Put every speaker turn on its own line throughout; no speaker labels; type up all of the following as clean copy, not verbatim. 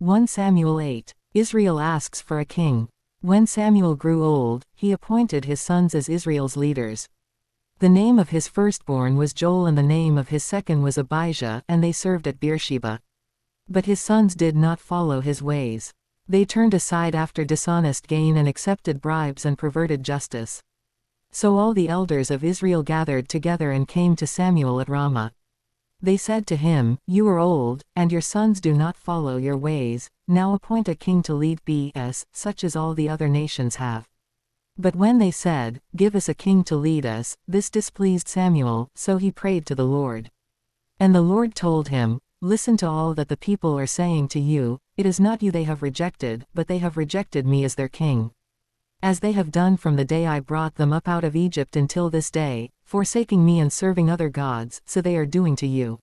1 Samuel 8. Israel asks for a king. When Samuel grew old, he appointed his sons as Israel's leaders. The name of his firstborn was Joel and the name of his second was Abijah, and they served at Beersheba. But his sons did not follow his ways. They turned aside after dishonest gain and accepted bribes and perverted justice. So all the elders of Israel gathered together and came to Samuel at Ramah. They said to him, "You are old, and your sons do not follow your ways. Now appoint a king to lead us, such as all the other nations have." But when they said, "Give us a king to lead us," this displeased Samuel, so he prayed to the Lord. And the Lord told him, "Listen to all that the people are saying to you. It is not you they have rejected, but they have rejected me as their king. As they have done from the day I brought them up out of Egypt until this day, forsaking me and serving other gods, so they are doing to you.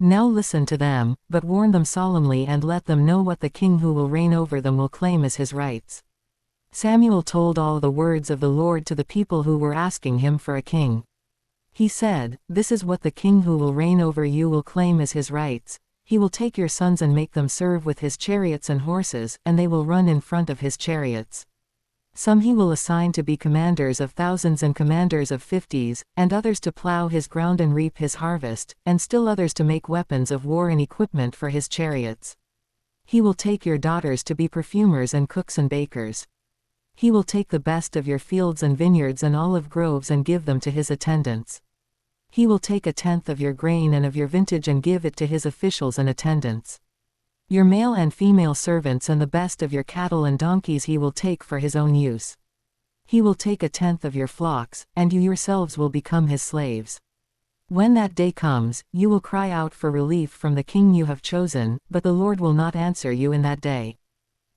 Now listen to them, but warn them solemnly and let them know what the king who will reign over them will claim as his rights." Samuel told all the words of the Lord to the people who were asking him for a king. He said, "This is what the king who will reign over you will claim as his rights. He will take your sons and make them serve with his chariots and horses, and they will run in front of his chariots. Some he will assign to be commanders of thousands and commanders of 50s, and others to plow his ground and reap his harvest, and still others to make weapons of war and equipment for his chariots. He will take your daughters to be perfumers and cooks and bakers. He will take the best of your fields and vineyards and olive groves and give them to his attendants. He will take 1/10 of your grain and of your vintage and give it to his officials and attendants. Your male and female servants and the best of your cattle and donkeys he will take for his own use. He will take 1/10 of your flocks, and you yourselves will become his slaves. When that day comes, you will cry out for relief from the king you have chosen, but the Lord will not answer you in that day."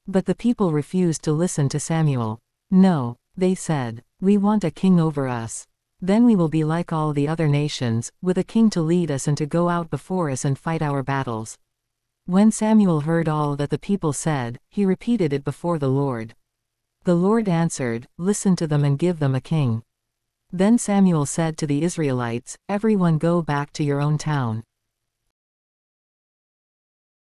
But the people refused to listen to Samuel. "No," they said, "we want a king over us. Then we will be like all the other nations, with a king to lead us and to go out before us and fight our battles." When Samuel heard all that the people said, he repeated it before the Lord. The Lord answered, "Listen to them and give them a king." Then Samuel said to the Israelites, "Everyone go back to your own town."